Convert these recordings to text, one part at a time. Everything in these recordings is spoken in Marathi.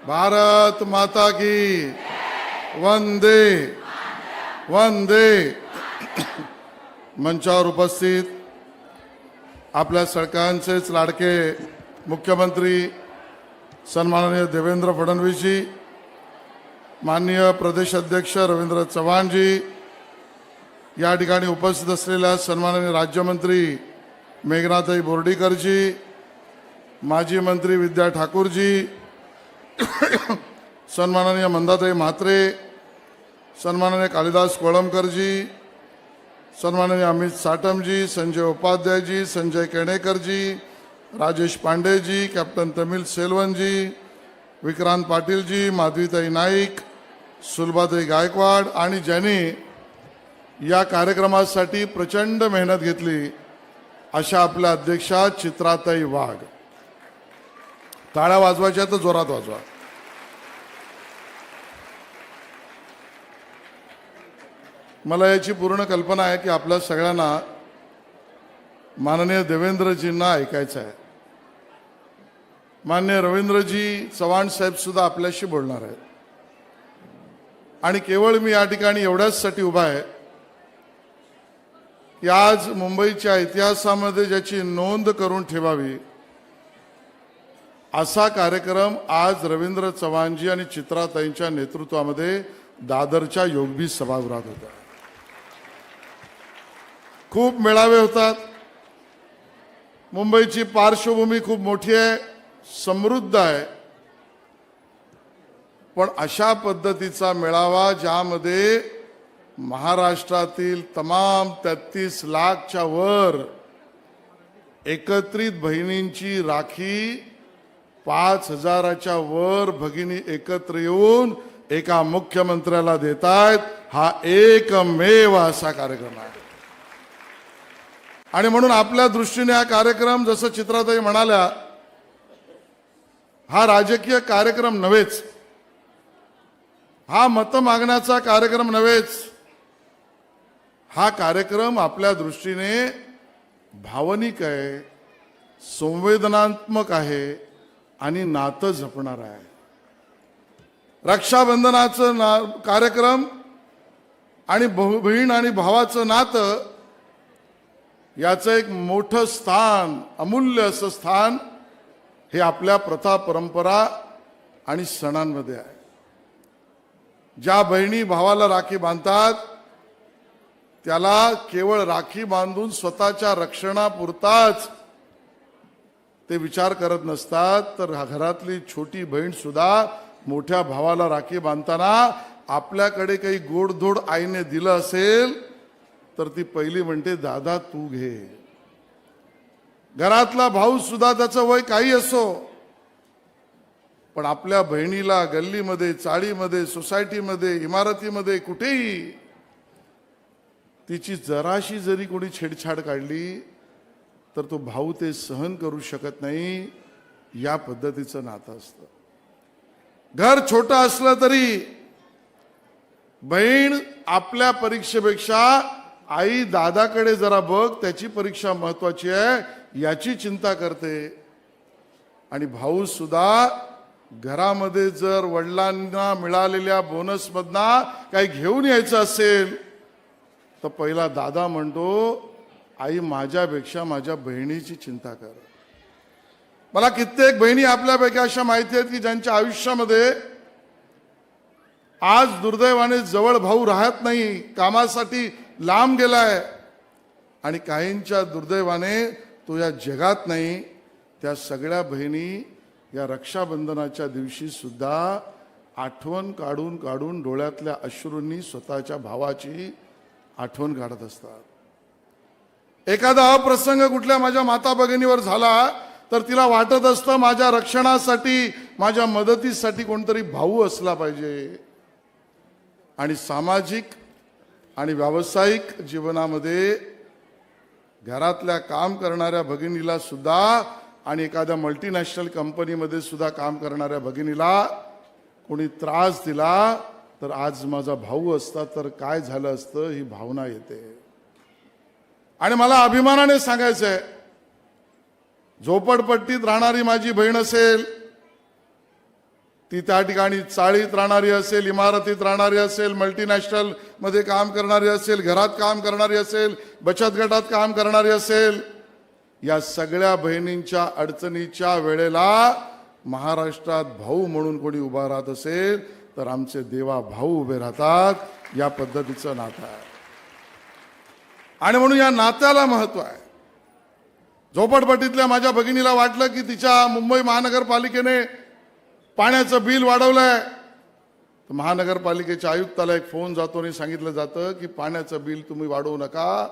भारत माता की वंदे वंदे। मंचावर उपस्थित आपल्या सगळ्यांचेच लाडके मुख्यमंत्री सन्माननीय देवेंद्र फडणवीसजी, माननीय प्रदेश अध्यक्ष रवींद्र चव्हाणजी, या ठिकाणी उपस्थित असलेल्या सन्माननीय राज्यमंत्री मेघनाताई बोर्डीकरजी, माजी मंत्री विद्या ठाकूरजी, सन्माननीय मंदाताई म्हात्रे, सन्माननीय कालिदास कोळंबकरजी, सन्माननीय अमित साटमजी, संजय उपाध्यायजी, संजय केणेकरजी, राजेश पांडेजी, कॅप्टन तमिल सेल्वनजी, विक्रांत पाटीलजी, माधवीताई नाईक, सुलभाताई गायकवाड आणि ज्यांनी या कार्यक्रमासाठी प्रचंड मेहनत घेतली अशा आपल्या अध्यक्षा चित्राताई वाघ। टाळ्या वाजवायच्या तर जोरात वाजवा। मला याची पूर्ण कल्पना आहे की आपल्या सगळ्यांना माननीय देवेंद्रजींना ऐकायचं आहे। माननीय रवींद्रजी चव्हाण साहेब सुद्धा आपल्याशी बोलणार आहेत आणि केवळ मी या ठिकाणी एवढ्याचसाठी उभा आहे की आज मुंबईच्या इतिहासामध्ये ज्याची नोंद करून ठेवावी असा कार्यक्रम आज रवींद्र चव्हाणजी आणि चित्राताईंच्या नेतृत्वामध्ये दादरच्या योगबी सभागृहात होता। खूप मेळावे होतात। मुंबईची पार्श्वभूमी खूप मोठी आहे, समृद्ध आहे, पण अशा पद्धतीचा मेळावा ज्यामध्ये महाराष्ट्रातील तमाम 33 लाखच्या वर एकत्रित बहिणींची राखी 5000च्या वर भगिनी एकत्र येऊन एका मुख्यमंत्र्याला देतायत, हा एकमेव असा कार्यक्रम आहे। आणि म्हणून आपल्या दृष्टीने हा कार्यक्रम जसं चित्राताई म्हणाल्या, हा राजकीय कार्यक्रम नव्हेच, हा मत मागण्याचा कार्यक्रम नव्हेच, हा कार्यक्रम आपल्या दृष्टीने भावनिक आहे, संवेदनात्मक आहे आणि नातं जपणार आहे। रक्षाबंधनाचं कार्यक्रम आणि बहीण आणि भावाचं नातं याचं एक मोठं स्थान, अमूल्य असं स्थान हे आपल्या प्रथा परंपरा आणि सणांमध्ये आहे। ज्या बहिणी भावाला राखी बांधतात त्याला केवळ राखी बांधून स्वतःच्या रक्षणापुरताच ते विचार करत नसतात, तर घरातली छोटी बहीण सुद्धा मोठ्या भावाला राखी बांधताना आपल्याकडे काही गोडधोड आईने दिलं असेल तर ती पहिली म्हणते, दादा तू घे। घरातला भाऊ सुद्धा त्याचं वय काही असो, पण आपल्या बहिणीला गल्लीमध्ये, चाळीमध्ये, सोसायटीमध्ये, इमारतीमध्ये, कुठेही तिची जराशी जरी कोणी छेडछाड काढली तर तो भाऊ ते सहन करू शकत नाही। या पद्धतीचं नातं असतं। घर छोटं असलं तरी बहीण आपल्या परीक्षेपेक्षा आई दादाकडे जरा बघ, त्याची परीक्षा महत्वाची आहे याची चिंता करते। आणि भाऊ सुद्धा घरामध्ये जर वडिलांना मिळालेल्या बोनसमधना काही घेऊन यायचं असेल तर पहिला दादा म्हणतो, आई माझ्यापेक्षा माझ्या बहिणीची चिंता कर। मला कित्येक बहिणी आपल्यापैकी अशा माहिती आहेत की ज्यांच्या आयुष्यामध्ये आज दुर्दैवाने जवळ भाऊ राहत नाही, कामासाठी लांब गेलाय, आणि काहींच्या दुर्दैवाने तो या जगात नाही। त्या सगळ्या बहिणी या रक्षाबंधनाच्या दिवशी सुद्धा आठवण काढून काढून डोळ्यातल्या अश्रूंनी स्वतःच्या भावाची आठवण काढत असतात। एखादा अप्रसंग कुठल्या माझ्या माता भगिनीवर झाला तर तिला वाटत असतं माझ्या रक्षणासाठी, माझ्या मदतीसाठी कोणतरी भाऊ असला पाहिजे। आणि सामाजिक आणि व्यावसायिक जीवनामध्ये घरातल्या काम करणाऱ्या भगिनीला सुद्धा आणि एखाद्या मल्टीनॅशनल कंपनीमध्ये सुद्धा काम करणाऱ्या भगिनीला कोणी त्रास दिला तर आज माझा भाऊ असता तर काय झालं असतं ही भावना येते। आणि मला अभिमानाने सांगायचं आहे, झोपडपट्टीत राहणारी माझी बहीण असेल, ती त्या ठिकाणी चाळीत राहणारी असेल, इमारतीत राहणारी असेल, मल्टीनॅशनल मध्ये काम करणारी असेल, घरात काम करणारी असेल, बचत गटात काम करणारी असेल, या सगळ्या बहिणींच्या अडचणीच्या वेळेला महाराष्ट्रात भाऊ म्हणून कोणी उभा राहत असेल तर आमचे देवा भाऊ उभे राहतात. या पद्धतीचं नातं आहे आणि म्हणून या नात्याला महत्व आहे. झोपडपट्टीतल्या माझ्या भगिनीला वाटलं की तिच्या मुंबई महानगरपालिकेने पाण्याचं बिल वाढवलंय, तर महानगरपालिकेच्या आयुक्ताला एक फोन जातो आणि सांगितलं जातं की पाण्याचं बिल तुम्ही वाढवू नका.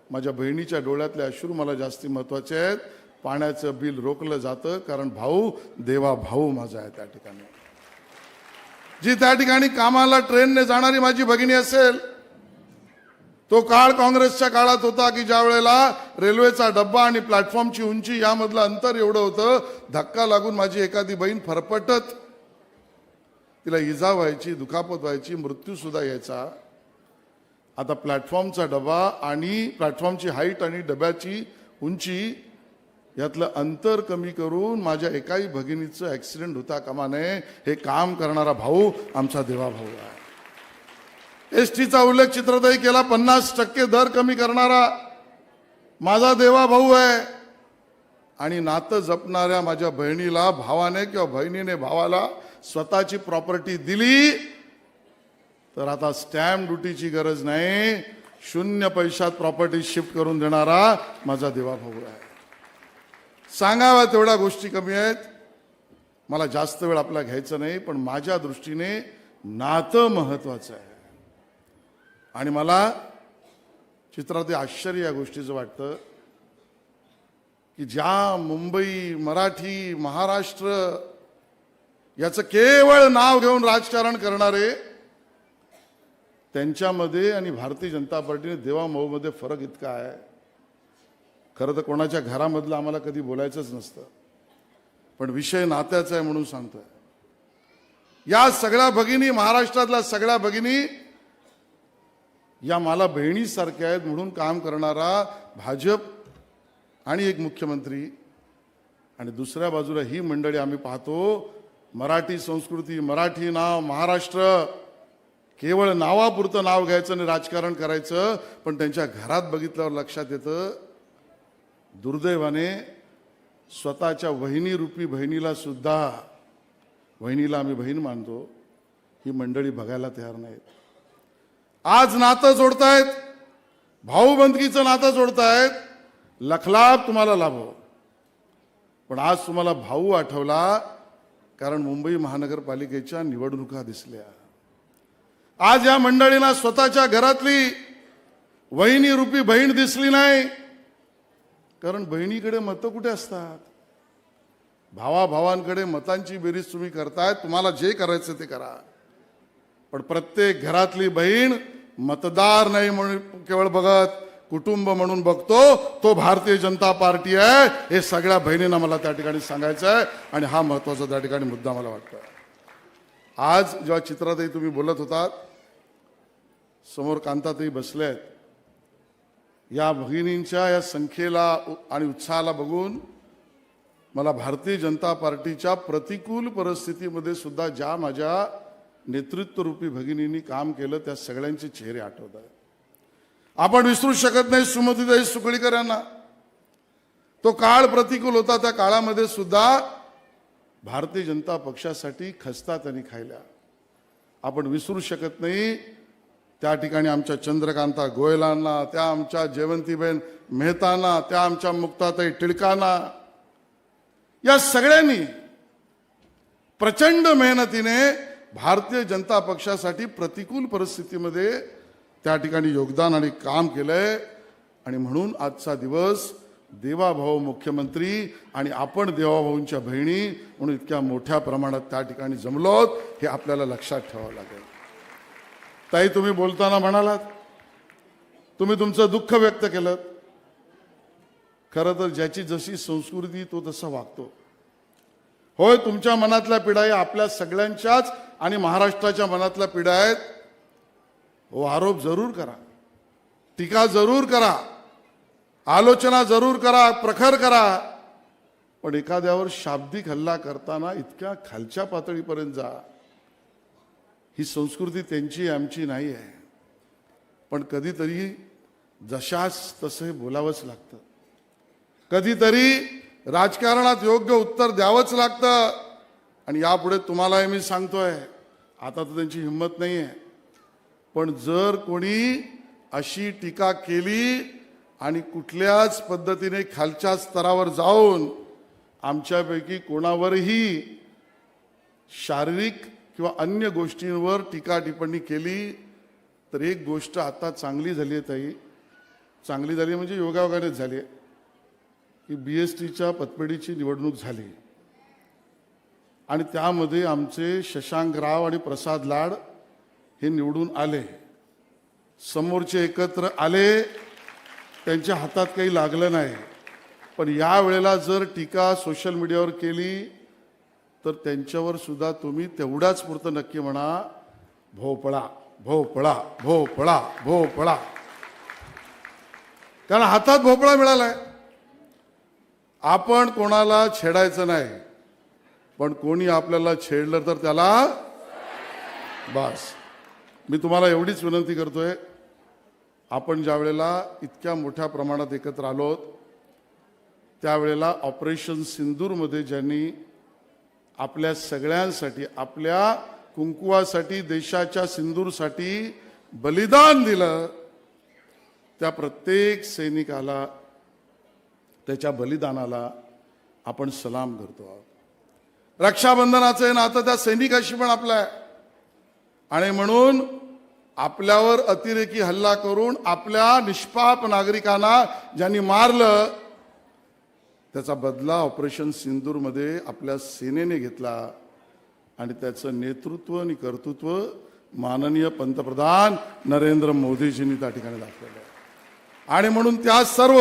माझ्या बहिणीच्या डोळ्यातले अश्रू मला जास्ती महत्वाचे आहेत. पाण्याचं बिल रोखलं जातं कारण भाऊ देवा भाऊ माझा आहे. त्या ठिकाणी जी त्या ठिकाणी कामाला ट्रेनने जाणारी माझी भगिनी असेल, तो काळ काँग्रेसच्या काळात होता की ज्या वेळेला रेल्वेचा डब्बा आणि प्लॅटफॉर्मची उंची यामधलं अंतर एवढं होतं, धक्का लागून माझी एखादी बहीण फरफटत तिला इजा व्हायची, दुखापत व्हायची, मृत्यू सुद्धा यायचा. आता प्लॅटफॉर्मचा डबा आणि प्लॅटफॉर्मची हाईट आणि डब्याची उंची यातलं अंतर कमी करून माझ्या एकाही भगिनीचं ऍक्सिडेंट होता कामा नये. हे काम करणारा भाऊ आमचा देवा भाऊ आहे. एसटीचा उल्लेख चित्रताई केला, 50% दर कमी करणारा माझा देवा भाऊ आहे. आणि नातं जपणाऱ्या माझ्या बहिणीला भावाने किंवा बहिणीने भावाला स्वतःची प्रॉपर्टी दिली तर आता स्टॅम्प ड्युटीची गरज नाही, 0 पैशात प्रॉपर्टी शिफ्ट करून देणारा माझा देवा भाऊ आहे. सांगाव्या तेवढ्या गोष्टी कमी आहेत, मला जास्त वेळ आपला घ्यायचा नाही, पण माझ्या दृष्टीने नातं महत्वाचं आहे. आणि मला चित्रात आश्चर्य या गोष्टीचं वाटतं की ज्या मुंबई, मराठी, महाराष्ट्र याचं केवळ नाव घेऊन राजकारण करणारे, त्यांच्यामध्ये आणि भारतीय जनता पार्टीने देवाभाऊमध्ये फरक इतका आहे. खरं तर कोणाच्या घरामधलं आम्हाला कधी बोलायचंच नसतं, पण विषय नात्याचा आहे म्हणून सांगतोय. या सगळ्या भगिनी, महाराष्ट्रातल्या सगळ्या भगिनी या मला बहिणीसारख्या आहेत म्हणून काम करणारा भाजप आणि एक मुख्यमंत्री, आणि दुसऱ्या बाजूला ही मंडळी आम्ही पाहतो, मराठी संस्कृती, मराठी नाव, महाराष्ट्र, केवळ नावापुरतं नाव घ्यायचं आणि राजकारण करायचं. पण त्यांच्या घरात बघितल्यावर लक्षात येतं, दुर्दैवाने स्वतःच्या वहिनीरूपी बहिणीला सुद्धा, वहिनीला आम्ही बहीण मानतो, ही मंडळी बघायला तयार नाहीत. आज नातं जोडतायत, भाऊबंदकीचं नातं जोडतायत, लखलाभ तुम्हाला लाभो. पण आज तुम्हाला भाऊ आठवला कारण मुंबई महानगरपालिकेच्या निवडणुका दिसल्या. आज या मंडळींना स्वतःच्या घरातली वहिनी रूपी बहीण दिसली नाही, कारण बहिणीकडे मतं कुठे असतात. भावाभावांकडे मतांची बेरीज तुम्ही करताय, तुम्हाला जे करायचं ते करा, पण प्रत्येक घरातली बहीण मतदार नाही म्हणून केवळ बघत, कुटुंब म्हणून बघतो, तो भारतीय जनता पार्टी आहे. हे सगळ्या बहिणींना मला त्या ठिकाणी सांगायचं आहे आणि हा महत्वाचा त्या ठिकाणी मुद्दा मला वाटतो. आज जेव्हा चित्रातही तुम्ही बोलत होतात, समोर कांताताई बसल्यात, या भगिनींच्या या संख्येला आणि उत्साहाला बघून मला भारतीय जनता पार्टीच्या प्रतिकूल परिस्थितीमध्ये सुद्धा ज्या माझ्या नेतृत्वरूपी भगिनींनी काम केलं त्या सगळ्यांचे चेहरे आठवत आहेत. आपण विसरू शकत नाही सुमतीताई सुकळीकर यांना. तो काळ प्रतिकूल होता, त्या काळामध्ये सुद्धा भारतीय जनता पक्षासाठी खस्ता त्यांनी खायल्या. आपण विसरू शकत नाही त्या ठिकाणी आमच्या चंद्रकांता गोयलांना, त्या आमच्या जयवंतीबेन मेहतांना, त्या आमच्या मुक्ताताई टिळकांना, या सगळ्यांनी प्रचंड मेहनतीने भारतीय जनता पक्षासाठी प्रतिकूल परिस्थितीमध्ये त्या ठिकाणी योगदान आणि काम केलंय. आणि म्हणून आजचा दिवस देवाभाऊ मुख्यमंत्री आणि आपण देवाभाऊंच्या बहिणी म्हणून इतक्या मोठ्या प्रमाणात त्या ठिकाणी जमलोत, हे आपल्याला लक्षात ठेवावं लागेल. ताई, तुम्ही बोलताना म्हणालात, तुम्ही तुमचं दुःख व्यक्त केलं. खरं तर ज्याची जशी संस्कृती तो तसा वागतो. होय, तुमच्या मनातल्या पिढा या आपल्या सगळ्यांच्याच आणि महाराष्ट्राच्या मनातल्या पिढ्या आहेत. हो, आरोप जरूर करा, टीका जरूर करा, आलोचना जरूर करा, प्रखर करा, पण एखाद्यावर शाब्दिक हल्ला करताना इतक्या खालच्या पातळीपर्यंत जा, ही संस्कृती त्यांची आमची नाही आहे. पण कधीतरी जशास तसे बोलावंच लागतं, कधीतरी राजकारणात योग्य उत्तर द्यावंच लागतं. आणि यापुढे तुम्हालाही मी सांगतोय, आता तर त्यांची हिंमत नाही आहे, पण जर कोणी अशी टीका केली आणि कुठल्याच पद्धतीने खालच्या स्तरावर जाऊन आमच्यापैकी कोणावरही शारीरिक किंवा अन्य गोष्टींवर टीका टिप्पणी केली, तर एक गोष्ट आता चांगली झाली आहे ताई, चांगली झाली म्हणजे योगायोगानेच झाली आहे की BSTच्या पतपेढीची निवडणूक झाली आणि त्यामध्ये आमचे शशांकराव आणि प्रसाद लाड हे निवडून आले. समोरचे एकत्र आले, त्यांच्या हातात काही लागलं नाही. पण या वेळेला जर टीका सोशल मीडियावर केली तर त्यांच्यावर सुद्धा तुम्ही तेवढ्याच पुरतं नक्की म्हणा, भोपळा भोपळा भोपळा भोपळा, कारण हातात भोपळा मिळालाय. आपण कोणाला छेडायचं नाही, पण कोणी आपल्याला छेडलं तर त्याला बस. मी तुम्हाला एवढीच विनंती करतोय, आपण ज्या वेळेला इतक्या मोठ्या प्रमाणात एकत्र आलोत, त्यावेळेला ऑपरेशन सिंदूरमध्ये ज्यांनी आपल्या सगळ्यांसाठी, आपल्या कुंकुवासाठी, देशाच्या सिंदूरसाठी बलिदान दिलं, त्या प्रत्येक सैनिकाला, त्याच्या बलिदानाला आपण सलाम करतो आहोत. रक्षाबंधनाचं नातं त्या सैनिकाशी पण आपलं आहे. आणि म्हणून आपल्यावर अतिरेकी हल्ला करून आपल्या निष्पाप नागरिकांना ज्यांनी मारलं, त्याचा बदला ऑपरेशन सिंदूरमध्ये आपल्या सेनेने घेतला आणि त्याचं नेतृत्व आणि कर्तृत्व माननीय पंतप्रधान नरेंद्र मोदीजींनी त्या ठिकाणी दाखवलं आहे. आणि म्हणून त्या सर्व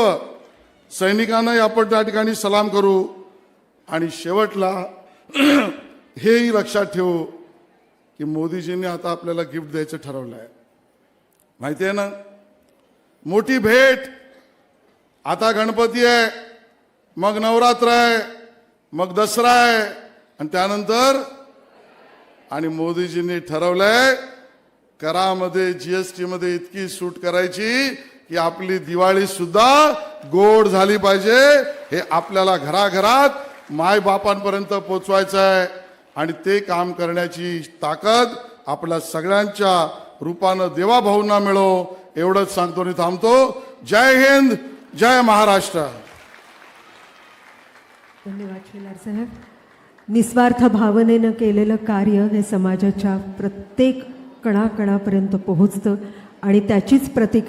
सैनिकांनाही आपण त्या ठिकाणी सलाम करू. आणि शेवटला हेही लक्षात ठेवू की मोदीजींनी आता आपल्याला गिफ्ट द्यायचं ठरवलं आहे, माहिती आहे ना, मोठी भेट. आता गणपती आहे, मग नवरात्र आहे, मग दसरा आहे आणि त्यानंतर, आणि मोदीजींनी ठरवलंय करामध्ये GST मध्ये इतकी सूट करायची की आपली दिवाळी सुद्धा गोड झाली पाहिजे. हे आपल्याला घराघरात माय बापांपर्यंत पोचवायचं आहे आणि ते काम करण्याची ताकद आपल्या सगळ्यांच्या रूपानं देवाभाऊंना मिळो, एवढंच सांगतो आणि थांबतो. जय हिंद, जय महाराष्ट्र. धन्यवाद शेलार साहेब. निस्वार्थ भावनेनं केलेलं कार्य हे समाजाच्या प्रत्येक कणाकणापर्यंत पोहोचतं आणि त्याचीच प्रतिक्रिया